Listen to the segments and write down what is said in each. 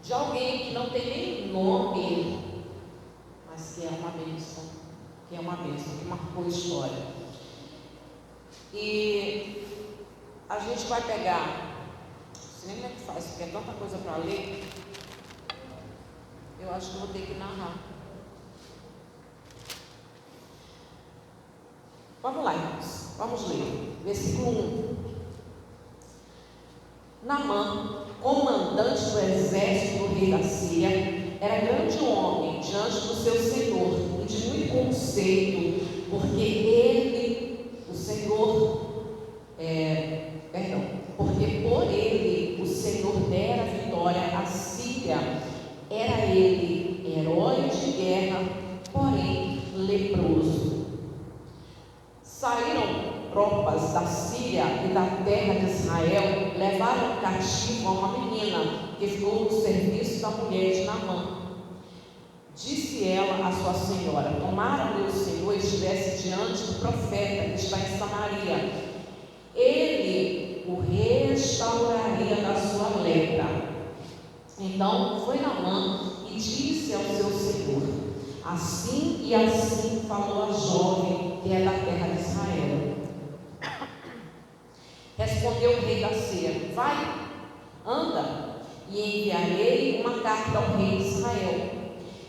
de alguém que não tem nem nome, mas que é uma bênção, que marcou a história. E a gente vai pegar, não sei nem como é que faz, porque é tanta coisa para ler, eu acho que eu vou ter que narrar. Vamos lá, irmãos, vamos ler, versículo 1. Naamã, comandante do exército do rei da Síria, era grande homem diante do seu senhor e de muito conceito, porque ele, o Senhor, porque por ele o Senhor dera vitória à Síria. Era ele herói de guerra, porém leproso. Saíram tropas da Síria e da terra de Israel, levaram cativo a uma menina que ficou no serviço da mulher de Naamã. Disse ela à sua senhora: tomara meu senhor estivesse diante do profeta que está em Samaria, ele o restauraria da sua lepra. Então foi Naamã e disse ao seu senhor: assim e assim falou a jovem que é da terra de Israel. Respondeu o rei da Síria: vai, anda, e enviarei uma carta ao rei de Israel.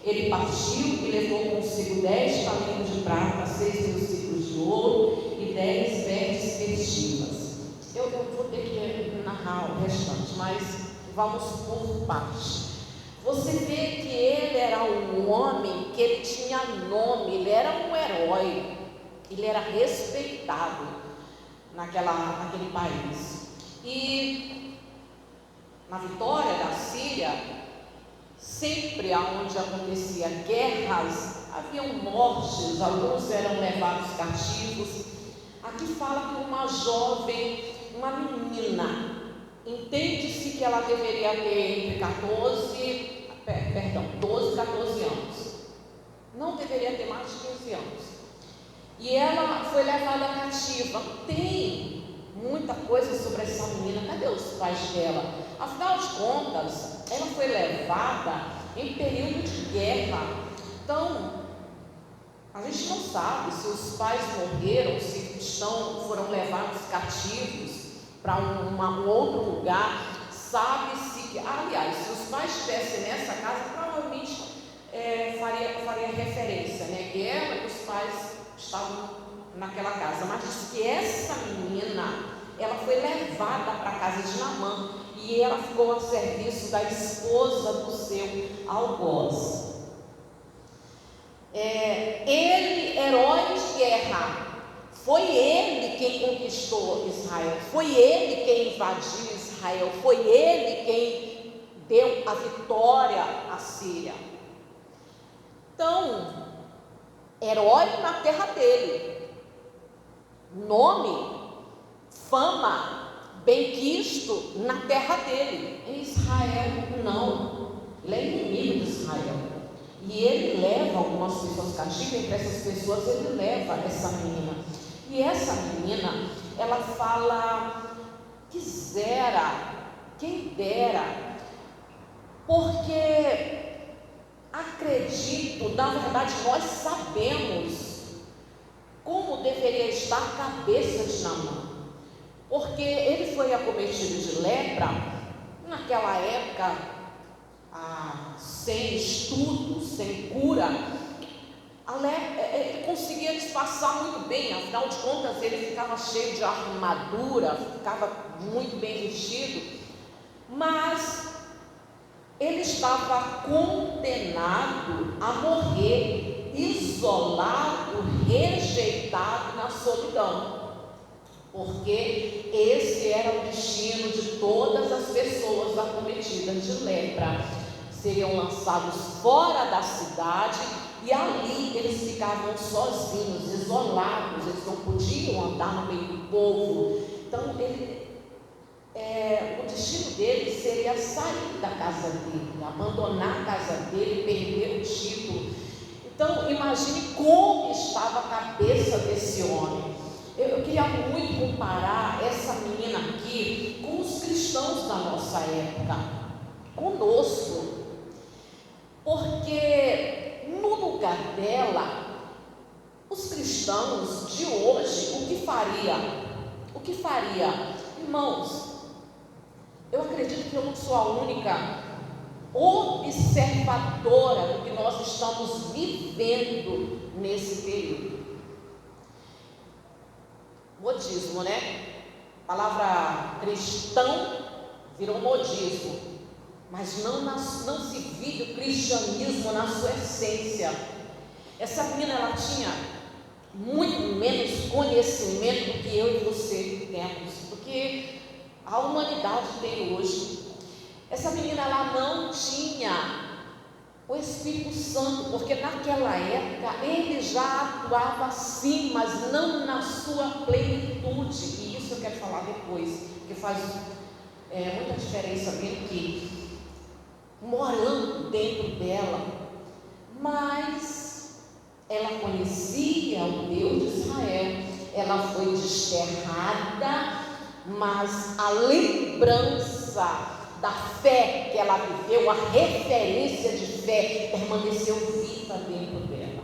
Ele partiu e levou consigo 10 talentos de prata, 6.000 ciclos de ouro e 10 vestes festivas. Eu vou ter que narrar o restante, mas vamos por partes. Você vê que ele era um homem que ele tinha nome, ele era um herói, ele era respeitado naquele país. E na vitória da Síria, sempre onde acontecia guerras, haviam mortes, alguns eram levados cativos. Aqui fala que uma jovem, uma menina, entende-se que ela deveria ter entre 12 e 14 anos, não deveria ter mais de 15 anos, e ela foi levada cativa. Tem muita coisa sobre essa menina. Cadê os pais dela? Afinal de contas, ela foi levada em período de guerra. Então, a gente não sabe se os pais morreram, se foram levados cativos para um outro lugar. Sabe-se que, aliás, se os pais estivessem nessa casa, provavelmente faria referência, né? Que ela e os pais estavam naquela casa. Mas diz que essa menina, ela foi levada para a casa de Naamã e ela ficou a serviço da esposa do seu algoz. Ele, herói de guerra, foi ele quem conquistou Israel, foi ele quem invadiu Israel, foi ele quem deu a vitória à Síria. Então, herói na terra dele, nome, fama, benquisto na terra dele. Em Israel não, ele é inimigo de Israel. E ele leva algumas pessoas cativas, entre essas pessoas ele leva essa menina. E essa menina, ela fala: quem dera, porque acredito, na verdade nós sabemos como deveria estar a cabeça de Naamã, porque ele foi acometido de lepra naquela época, sem estudo, sem cura. Ele conseguia disfarçar muito bem, afinal de contas ele ficava cheio de armadura, ficava muito bem vestido, mas ele estava condenado a morrer, isolado, rejeitado na solidão, porque esse era o destino de todas as pessoas acometidas de lepra. Seriam lançados fora da cidade e ali eles ficavam sozinhos, isolados, eles não podiam andar no meio do povo. Então o destino dele seria sair da casa dele, abandonar a casa dele, perder o título. Então imagine como estava a cabeça desse homem. Eu queria muito comparar essa menina aqui com os cristãos da nossa época, conosco. faria? O que faria? Irmãos, eu acredito que eu não sou a única observadora do que nós estamos vivendo nesse período. Modismo, né? A palavra cristão virou modismo, mas não se vive o cristianismo na sua essência. Essa menina, ela tinha muito menos conhecimento do que eu e você temos, do que a humanidade tem hoje. Essa menina, ela não tinha o Espírito Santo, porque naquela época ele já atuava sim, mas não na sua plenitude, e isso eu quero falar depois, porque faz muita diferença bem aqui, morando dentro dela. Mas ela conhecia o Deus de Israel, ela foi desterrada, mas a lembrança da fé que ela viveu, a referência de fé, permaneceu viva dentro dela.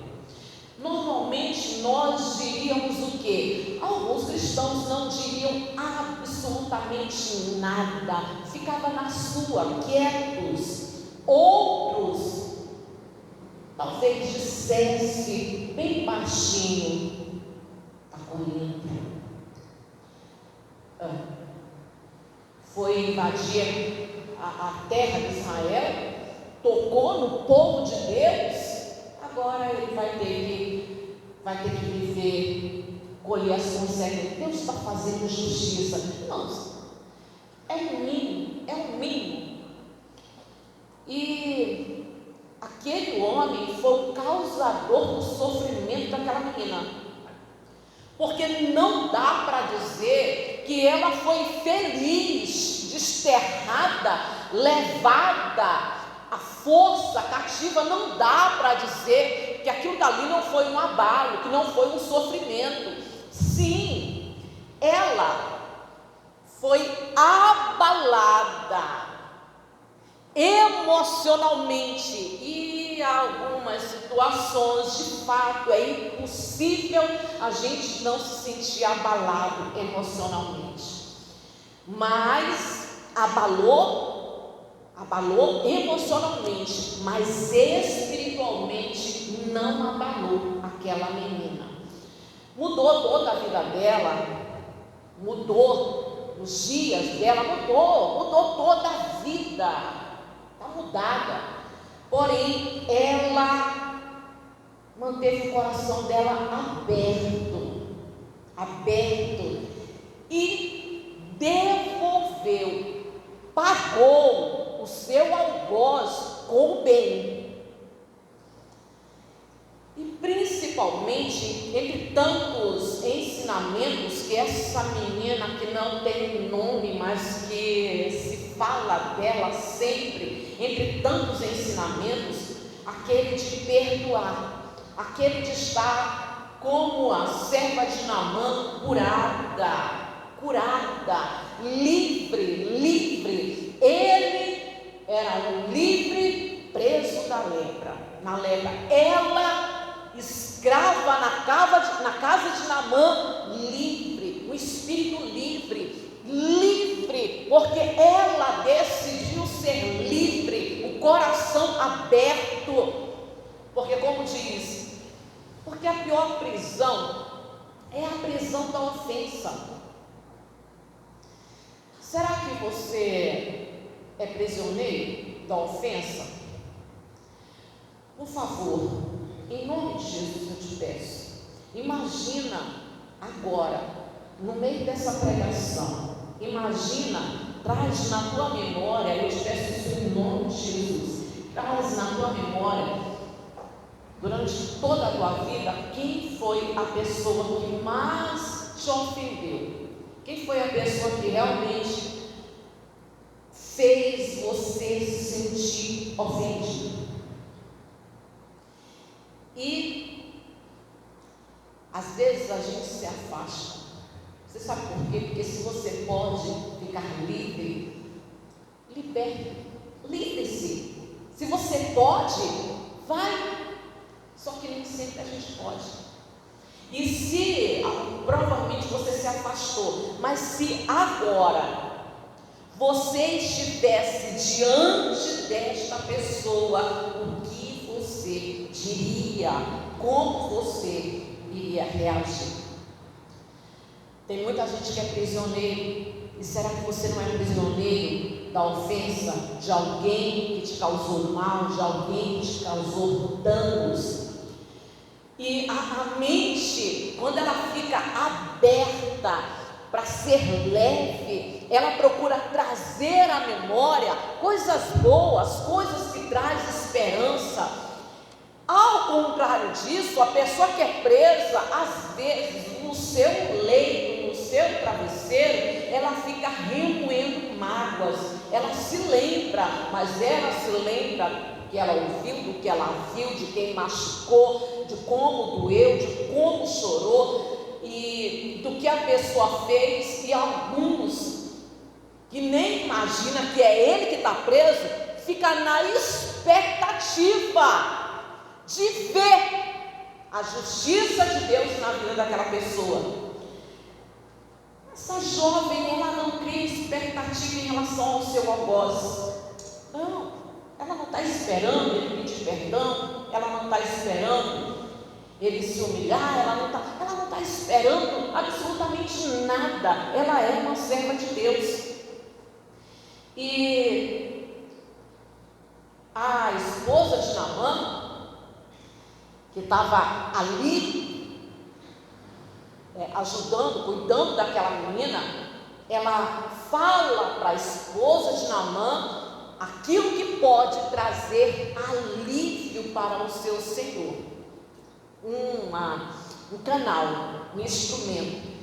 Normalmente nós diríamos o quê? Alguns cristãos não diriam absolutamente nada, ficava na sua, quietos. Outros talvez dissesse bem baixinho: está correndo. Foi invadir a terra de Israel, tocou no povo de Deus, agora ele vai ter que viver, colher as consequências. Deus está fazendo justiça. Não, é um mínimo. E aquele homem foi o causador do sofrimento daquela menina. Porque não dá para dizer que ela foi feliz, desterrada, levada à força cativa. Não dá para dizer que aquilo dali não foi um abalo, que não foi um sofrimento. Sim, ela foi abalada emocionalmente, e algumas situações, de fato, é impossível a gente não se sentir abalado emocionalmente, mas abalou emocionalmente, mas espiritualmente não abalou aquela menina. Mudou toda a vida dela, mudou os dias dela, mudou toda a vida. Mudada, porém ela manteve o coração dela aberto e devolveu, pagou o seu algoz com o bem. E principalmente, entre tantos ensinamentos que essa menina, que não tem nome, mas que se fala dela sempre, entre tantos ensinamentos, aquele de perdoar, aquele de estar como a serva de Naamã, curada, livre. Ele era um livre preso na lepra. Ela, escrava na casa de Naamã, livre, o espírito livre, porque ela decidiu ser livre, o coração aberto. Porque, como diz, porque a pior prisão é a prisão da ofensa. Será que você é prisioneiro da ofensa? Por favor, em nome de Jesus eu te peço, imagina agora, no meio dessa pregação, traz na tua memória, eu te peço isso em nome de Jesus, traz na tua memória, durante toda a tua vida, quem foi a pessoa que mais te ofendeu? Quem foi a pessoa que realmente fez você se sentir ofendido? E às vezes a gente se afasta. Você sabe por quê? Porque se você pode ficar livre, livre-se. Se você pode, vai. Só que nem sempre a gente pode. E se, provavelmente você se afastou, mas se agora você estivesse diante desta pessoa, o que você diria? Como você iria reagir? Tem muita gente que é prisioneiro. E será que você não é prisioneiro da ofensa de alguém que te causou mal, de alguém que te causou danos? E a mente, quando ela fica aberta para ser leve, ela procura trazer à memória coisas boas, coisas que trazem esperança. Ao contrário disso, a pessoa que é presa, às vezes, no seu leito, no seu travesseiro, ela fica remoendo mágoas. Ela se lembra, mas ela se lembra que ela ouviu, do que ela viu, de quem machucou, de como doeu, de como chorou e do que a pessoa fez. E alguns que nem imagina que é ele que está preso, fica na expectativa de ver a justiça de Deus na vida daquela pessoa. Essa jovem, ela não cria expectativa em relação ao seu algoz. Não, ela não está esperando ele pedir perdão, ela não está esperando ele se humilhar, ela não está esperando absolutamente nada. Ela é uma serva de Deus. E a esposa de Naamã, que estava ali, ajudando, cuidando daquela menina, ela fala para a esposa de Naamã aquilo que pode trazer alívio para o seu senhor. Um canal, um instrumento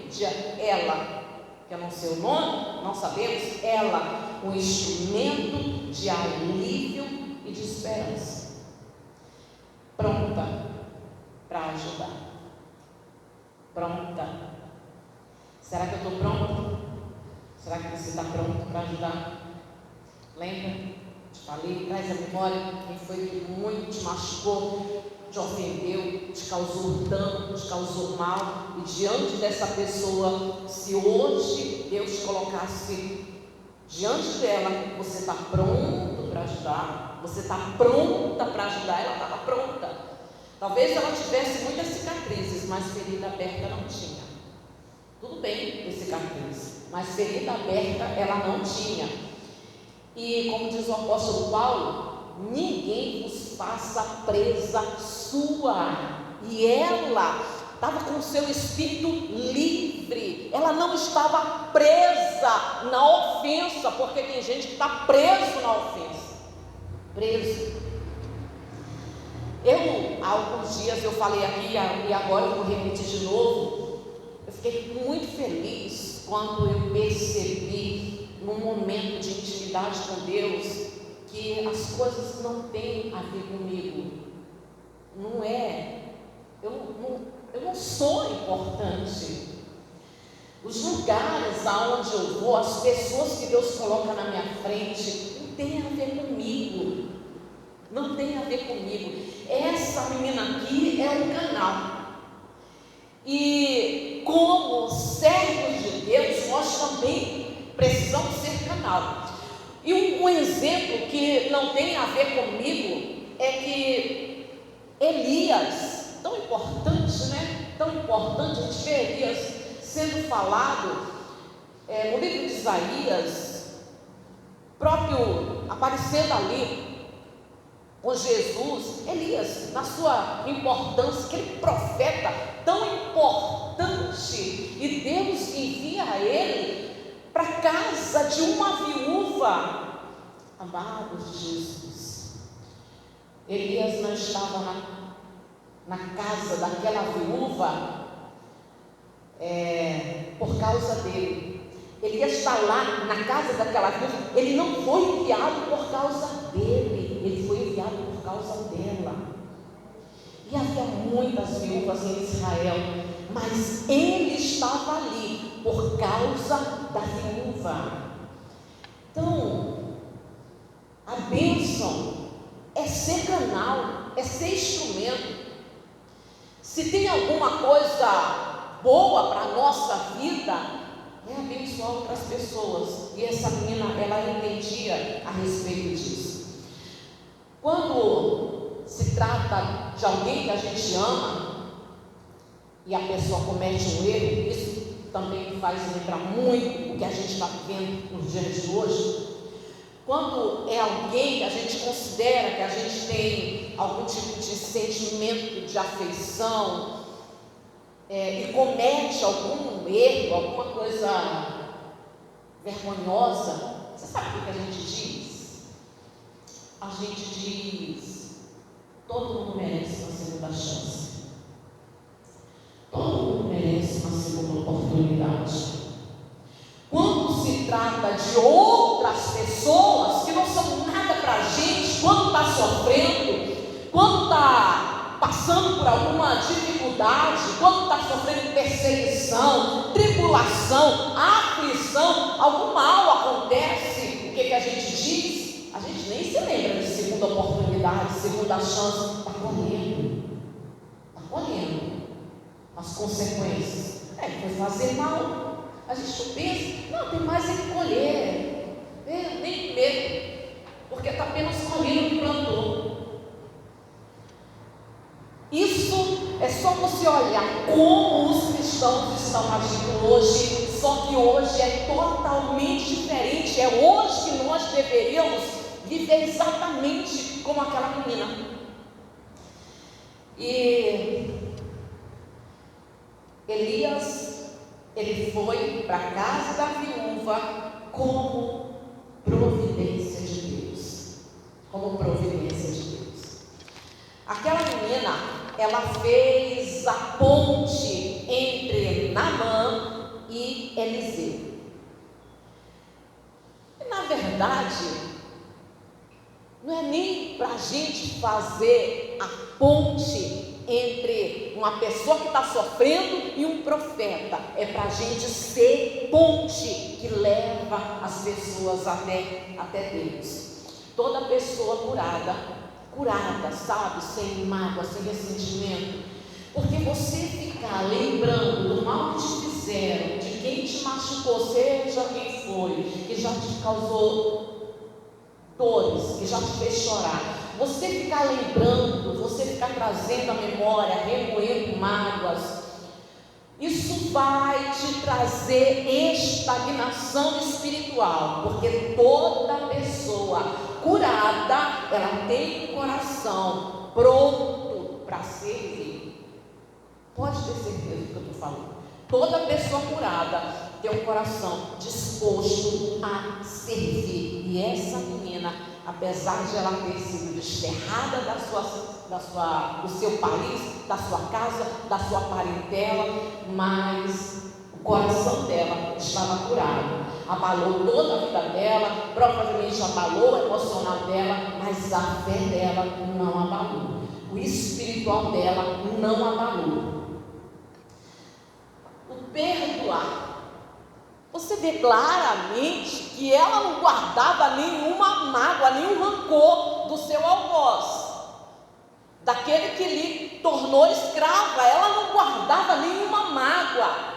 de ela, que eu não sei o nome, não sabemos, ela, um instrumento de alívio e de esperança. Pronta para ajudar. Pronta. Será que eu estou pronta? Será que você está pronto para ajudar? Lembra? Te falei, traz a memória quem foi que muito te machucou, te ofendeu, te causou dano, te causou mal. E diante dessa pessoa, se hoje Deus te colocasse diante dela, você está pronto para ajudar? Você está pronta para ajudar? Ela estava pronta. Talvez ela tivesse muitas cicatrizes, mas ferida aberta não tinha. Tudo bem ter cicatriz, mas ferida aberta ela não tinha. E como diz o apóstolo Paulo, ninguém vos faça presa sua. E ela estava com o seu espírito livre, ela não estava presa na ofensa, porque tem gente que está preso na ofensa. Preso. Há alguns dias eu falei aqui, e agora eu vou repetir de novo. Eu fiquei muito feliz quando eu percebi, num momento de intimidade com Deus, que as coisas não têm a ver comigo. Não é. Eu não sou importante. Os lugares aonde eu vou, as pessoas que Deus coloca na minha frente, não tem a ver comigo. Não tem a ver comigo. Essa menina aqui é um canal. E como servos de Deus, nós também precisamos ser canal. E um exemplo que não tem a ver comigo é que Elias, tão importante, né? Tão importante, a gente vê Elias sendo falado no livro de Isaías, próprio aparecendo ali com Jesus. Elias, na sua importância, aquele profeta tão importante, e Deus envia ele para a casa de uma viúva. Amados de Jesus, Elias não estava na casa daquela viúva por causa dele. Elias está lá na casa daquela viúva. Ele não foi enviado por causa dele, ele foi enviado por causa dela. E havia muitas viúvas em Israel, mas ele estava ali por causa da viúva. Então, a bênção é ser canal, é ser instrumento. Se tem alguma coisa boa para a nossa vida, é abençoar outras pessoas. E essa menina, ela entendia a respeito disso. Quando se trata de alguém que a gente ama e a pessoa comete um erro, isso também faz lembrar muito o que a gente está vivendo nos dias de hoje. Quando é alguém que a gente considera que a gente tem algum tipo de sentimento de afeição, e comete algum erro, alguma coisa vergonhosa, você sabe o que a gente diz? A gente diz: todo mundo merece uma segunda chance, todo mundo merece uma segunda oportunidade. Quando se trata de outras pessoas que não são nada para a gente, quando está sofrendo, quando está passando por alguma dificuldade, quando está sofrendo perseguição, tribulação, aflição, algum mal acontece, o que a gente diz? A gente nem se lembra de segunda oportunidade, segunda chance. Está colhendo as consequências. Foi fazer mal. A gente não pensa, não, tem mais é que colher, nem medo, porque está apenas colhendo o que plantou. Isso é só você olhar como os cristãos estão agindo hoje, só que hoje é totalmente diferente. É hoje que nós deveríamos viver exatamente como aquela menina. E Elias, ele foi para a casa da viúva como providência de Deus. Como providência de Deus. Aquela menina, ela fez a ponte entre Naamã e Eliseu. E, na verdade, não é nem para a gente fazer a ponte entre uma pessoa que está sofrendo e um profeta. É para a gente ser ponte que leva as pessoas até Deus. Toda pessoa curada, sabe, sem mágoa, sem ressentimento, porque você ficar lembrando do mal que te fizeram, de quem te machucou, seja quem foi, que já te causou dores, que já te fez chorar, você ficar lembrando, você ficar trazendo a memória, remoendo mágoas, isso vai te trazer estagnação espiritual, porque toda pessoa curada, ela tem um coração pronto para servir. Pode ter certeza do que eu estou falando. Toda pessoa curada tem um coração disposto a servir. E essa menina, apesar de ela ter sido desterrada do seu país, da sua casa, da sua parentela, mas o coração dela estava curado. Abalou toda a vida dela, provavelmente abalou o emocional dela, mas a fé dela não abalou. O espiritual dela não abalou. O perdoar. Você vê claramente que ela não guardava nenhuma mágoa, nenhum rancor do seu algoz, daquele que lhe tornou escrava. Ela não guardava nenhuma mágoa.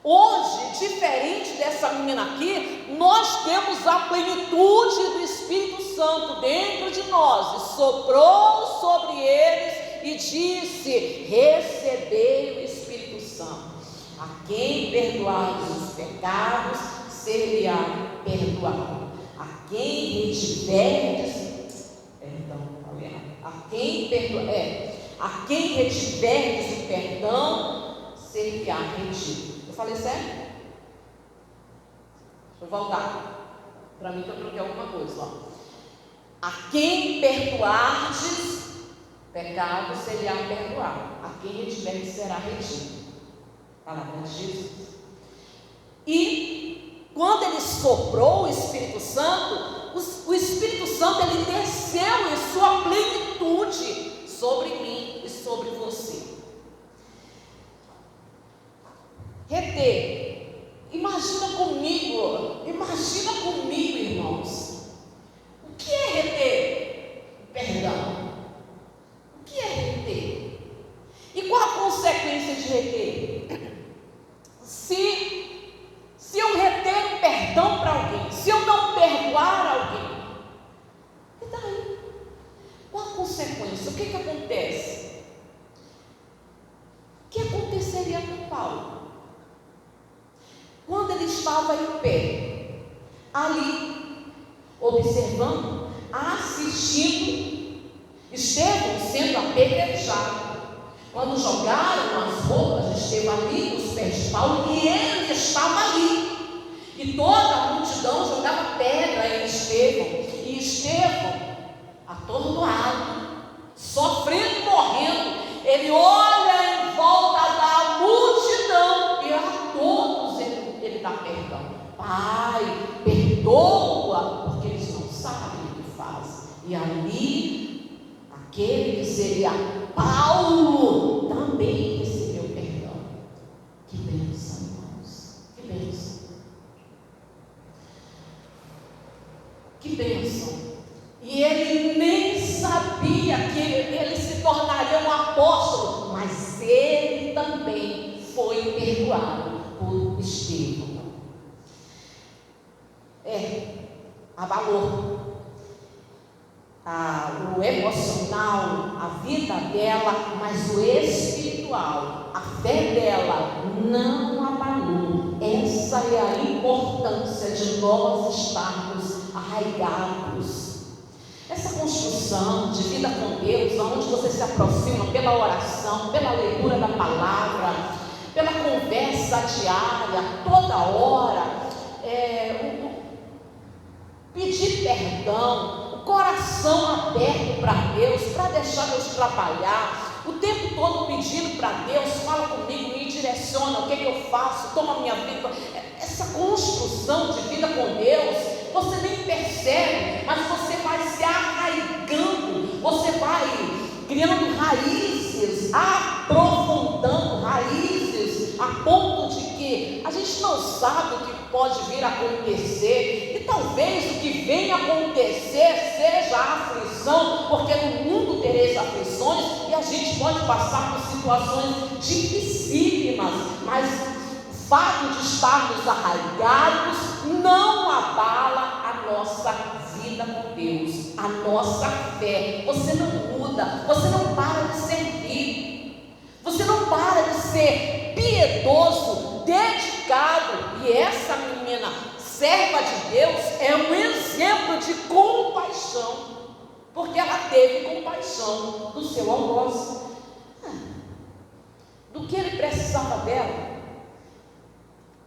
Hoje, diferente dessa menina aqui, nós temos a plenitude do Espírito Santo dentro de nós, e soprou sobre eles e disse: recebei o Espírito Santo. A quem perdoares os pecados, ser-lhe-á perdoado. A quem retiverdes, a quem retiverdes o perdão, ser-lhe-á retido. Eu falei certo? Deixa eu voltar. Para mim que eu troquei alguma coisa, ó. A quem perdoardes pecado, ser-lhe-á perdoado. A quem retiverdes será retido. Palavra de Jesus. E quando ele soprou o Espírito Santo, o Espírito Santo, ele desceu em sua plenitude sobre mim e sobre você. Reter. Imagina comigo, irmãos. O que é reter? Perdão. O que é reter? E qual a estava em pé, ali, observando, assistindo Estevão sendo apedrejado. Quando jogaram as roupas de Estevão ali nos pés de Paulo, e ele estava ali, e toda a multidão jogava pedra em Estevão, e Estevão, atordoado, sofrendo, morrendo, ele olha em volta da multidão e a todos ele dá perdão. Pai, perdoa, porque eles não sabem o que fazem. E ali, aquele que seria Paulo também recebeu perdão. Que bênção, irmãos, que bênção. Que bênção. E ele nem sabia que ele se tornaria um apóstolo, mas ele também foi perdoado por Estevão. Abalou o emocional, a vida dela, mas o espiritual, a fé dela não abalou. Essa é a importância de nós estarmos arraigados. Essa construção de vida com Deus, onde você se aproxima pela oração, pela leitura da palavra, pela conversa diária, toda hora, pedir perdão, o coração aberto para Deus, para deixar Deus trabalhar, o tempo todo pedindo para Deus, fala comigo, me direciona, o que eu faço, toma minha vida. Essa construção de vida com Deus, você nem percebe, mas você vai se arraigando, você vai criando raízes, aprofundando raízes, a ponto de que a gente não sabe o que pode vir a acontecer, e talvez o que venha a acontecer seja a aflição, porque no mundo tereis aflições, e a gente pode passar por situações dificílimas, mas o fato de estarmos arraigados não abala a nossa vida com Deus, a nossa fé. Você não muda, você não para de servir, você não para de ser piedoso, dedicado. E essa menina, serva de Deus, é um exemplo de compaixão, porque ela teve compaixão do seu algoz, do que ele precisava dela.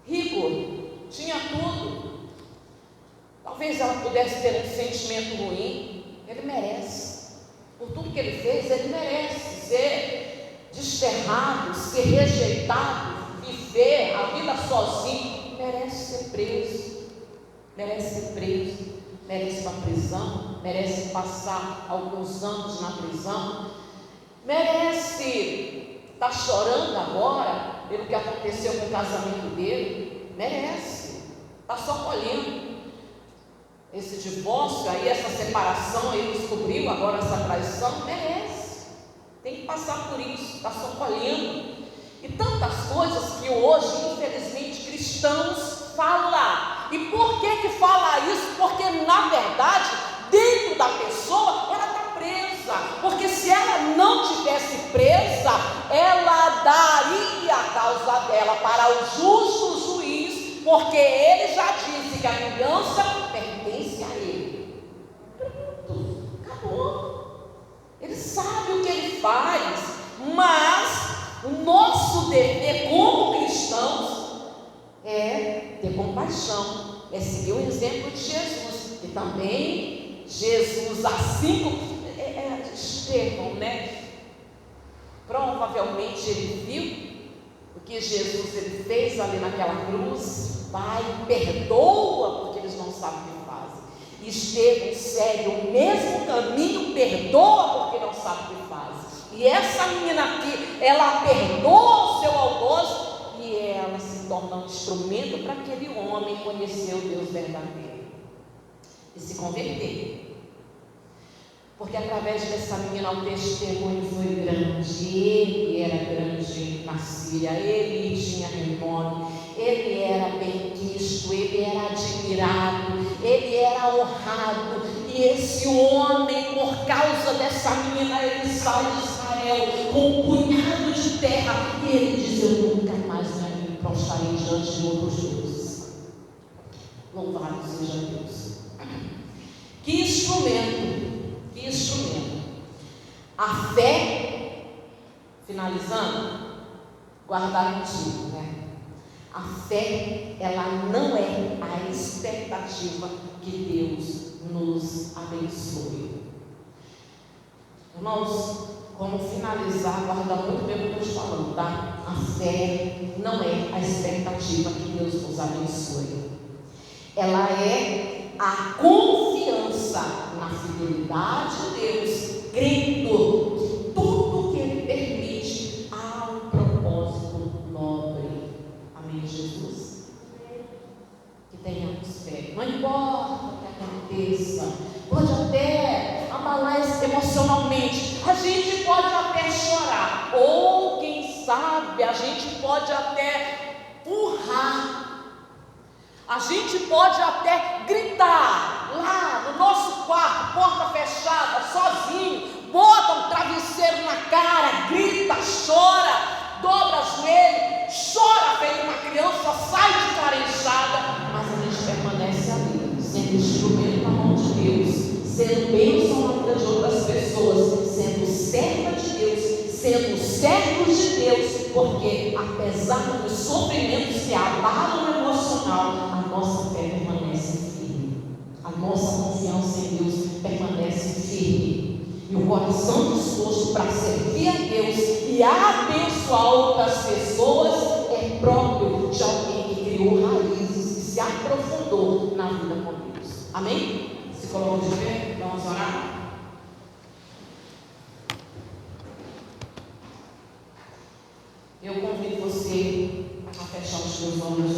Rico, tinha tudo, talvez ela pudesse ter um sentimento ruim. Ele merece, por tudo que ele fez, ele merece ser desterrado, ser rejeitado, viver a vida sozinho, merece ser preso, merece ir para a prisão, merece passar alguns anos na prisão, merece estar chorando agora pelo que aconteceu com o casamento dele, merece, está só colhendo esse divórcio aí, essa separação, ele descobriu agora essa traição, merece, tem que passar por isso, está só colhendo. E tantas coisas que hoje, infelizmente, cristãos falam. E por que fala isso? Porque, na verdade, dentro da pessoa, ela está presa. Porque se ela não tivesse presa, ela daria a causa dela para o justo juiz, porque ele já disse que a vingança pertence a ele. Pronto, acabou. Ele sabe o que ele faz, mas o nosso dever como cristãos é ter compaixão, é seguir o exemplo de Jesus. E também Jesus, assim como Estevão, provavelmente ele viu o que Jesus ele fez ali naquela cruz. Pai, perdoa, porque eles não sabem o que fazem. E Estevão segue o mesmo caminho, perdoa, porque não sabe o que fazem. E essa menina aqui, ela perdoa o seu algoz e ela se torna um instrumento para aquele homem conhecer o Deus verdadeiro e se converter. Porque através dessa menina o testemunho foi grande. Ele era grande na Síria, ele tinha renome, ele era benquisto, ele era admirado, ele era honrado. E esse homem, por causa dessa menina, ele sai de Israel com um punhado de terra, e ele diz: eu nunca mais me prostrarei diante de outros deuses. Louvado seja Deus. Que instrumento, que instrumento. A fé, finalizando, guardar contigo, né? A fé, ela não é a expectativa que Deus nos abençoe. Irmãos, como finalizar, guarda muito bem o que eu estou falando, tá? A fé não é a expectativa que Deus nos abençoe. Ela é a confiança na fidelidade de Deus, crendo que tudo que Ele permite há um propósito nobre. Amém, Jesus? Que tenhamos fé. Não importa o que aconteça, pode até abalar emocionalmente, a gente pode até chorar, ou quem sabe a gente pode até urrar. A gente pode até gritar lá no nosso quarto, porta fechada, sozinho, bota um travesseiro na cara, grita, chora, dobra o joelho, chora feito uma criança, sai de cara inchada, mas a gente permanece ali, sendo instrumento na mão de Deus, sendo bênção na vida de outras pessoas, sendo serva de Deus, sendo servos de Deus, porque apesar dos sofrimentos que abalam o emocional, a nossa fé permanece firme, a nossa confiança em Deus permanece firme, e o coração disposto para servir a Deus e abençoar outras pessoas é próprio de alguém que criou raízes, que se aprofundou na vida com Deus. Amém? Se coloca de pé, vamos orar. Eu convido você a fechar os seus olhos